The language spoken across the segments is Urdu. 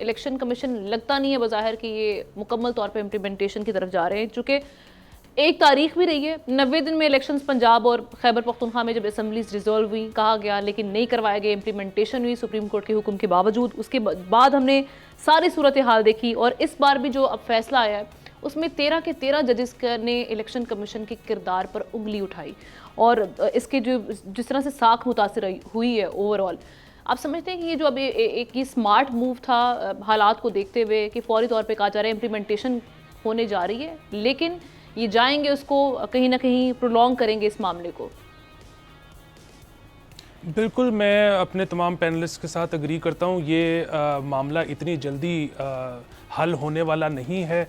الیکشن کمیشن لگتا نہیں ہے بظاہر کہ یہ مکمل طور پہ امپلیمنٹیشن کی طرف جا رہے ہیں، چونکہ ایک تاریخ بھی رہی ہے 90 دن میں الیکشنز پنجاب اور خیبر پختونخوا میں جب اسمبلیز ریزولو ہوئی کہا گیا لیکن نہیں کروائے گئے، امپلیمنٹیشن ہوئی سپریم کورٹ کے حکم کے باوجود۔ اس کے بعد ہم نے ساری صورتحال دیکھی اور اس بار بھی جو اب فیصلہ آیا ہے اس میں 13 کے 13 ججز نے الیکشن کمیشن کے کردار پر انگلی اٹھائی اور اس کے جو جس طرح سے ساکھ متاثر ہوئی ہے اوورآل، آپ سمجھتے ہیں کہ یہ جو اب ایک یہ سمارٹ موو تھا حالات کو دیکھتے ہوئے کہ فوری طور پہ کہا جا رہا ہے امپلیمنٹیشن ہونے جا رہی ہے لیکن یہ جائیں گے اس کو کہیں نہ کہیں پرولونگ کریں گے اس معاملے کو؟ بالکل، میں اپنے تمام پینلسٹ کے ساتھ اگری کرتا ہوں، یہ معاملہ اتنی جلدی حل ہونے والا نہیں ہے۔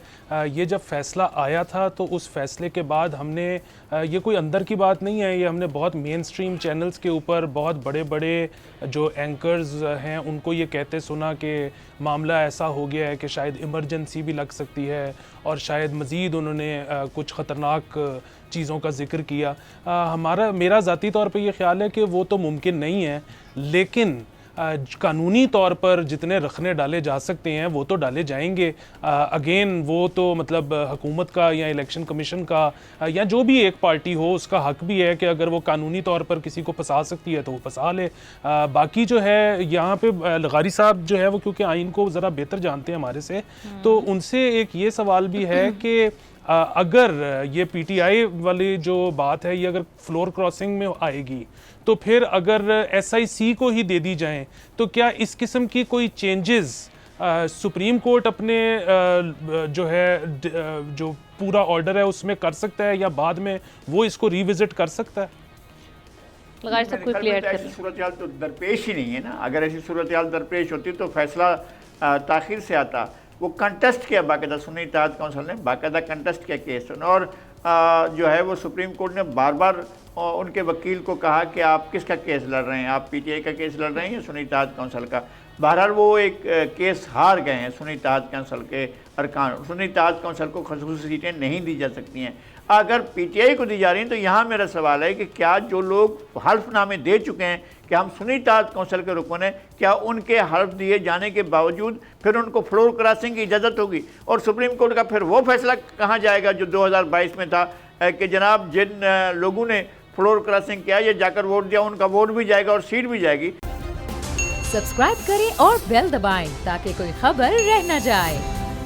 یہ جب فیصلہ آیا تھا تو اس فیصلے کے بعد ہم نے یہ کوئی اندر کی بات نہیں ہے، یہ ہم نے بہت مین سٹریم چینلز کے اوپر بہت بڑے بڑے جو اینکرز ہیں ان کو یہ کہتے سنا کہ معاملہ ایسا ہو گیا ہے کہ شاید ایمرجنسی بھی لگ سکتی ہے اور شاید مزید انہوں نے کچھ خطرناک چیزوں کا ذکر کیا۔ میرا ذاتی طور پہ یہ خیال ہے کہ وہ تو ممکن نہیں ہے، لیکن قانونی طور پر جتنے رخنے ڈالے جا سکتے ہیں وہ تو ڈالے جائیں گے۔ اگین وہ تو مطلب حکومت کا یا الیکشن کمیشن کا یا جو بھی ایک پارٹی ہو اس کا حق بھی ہے کہ اگر وہ قانونی طور پر کسی کو پھنسا سکتی ہے تو وہ پھنسا لے۔ باقی جو ہے یہاں پہ لغاری صاحب جو ہے وہ کیونکہ آئین کو ذرا بہتر جانتے ہیں ہمارے سے، تو ان سے ایک یہ سوال بھی ہے کہ اگر یہ پی ٹی آئی والی جو بات ہے یہ اگر فلور کراسنگ میں آئے گی تو پھر اگر ایس آئی سی کو ہی دے دی جائیں تو کیا اس قسم کی کوئی چینجز سپریم کورٹ اپنے جو ہے جو پورا آرڈر ہے اس میں کر سکتا ہے یا بعد میں وہ اس کو ریوزٹ کر سکتا ہے؟ لغاری صاحب کوئی کلیئر کریں۔ ایسی صورتحال تو درپیش ہی نہیں ہے نا، اگر ایسی صورتحال درپیش ہوتی تو فیصلہ تاخیر سے آتا۔ وہ کنٹیسٹ کیا باقاعدہ سنی اتحاد کونسل نے باقاعدہ کنٹیسٹ کیا کیس، اور جو ہے وہ سپریم کورٹ نے بار بار ان کے وکیل کو کہا کہ آپ کس کا کیس لڑ رہے ہیں، آپ پی ٹی آئی کا کیس لڑ رہے ہیں یا سنی اتحاد کونسل کا۔ بہرحال وہ ایک کیس ہار گئے ہیں سنی اتحاد کونسل کے ارکان۔ سنی اتحاد کونسل کو خصوصی سیٹیں نہیں دی جا سکتی ہیں، اگر پی ٹی آئی کو دی جا رہی ہیں تو یہاں میرا سوال ہے کہ کیا جو لوگ حلف نامے دے چکے ہیں کہ ہم سنی اتحاد کونسل کے رکن ہیں، کیا ان کے حلف دیے جانے کے باوجود پھر ان کو فلور کراسنگ کی اجازت ہوگی؟ اور سپریم کورٹ کا پھر وہ فیصلہ کہاں جائے گا جو 2022 میں تھا کہ جناب جن لوگوں نے فلور کراسنگ کیا یا جا کر ووٹ دیا ان کا ووٹ بھی جائے گا اور سیٹ بھی جائے گی۔ سبسکرائب کریں اور بیل دبائیں تاکہ کوئی خبر رہ نہ جائے۔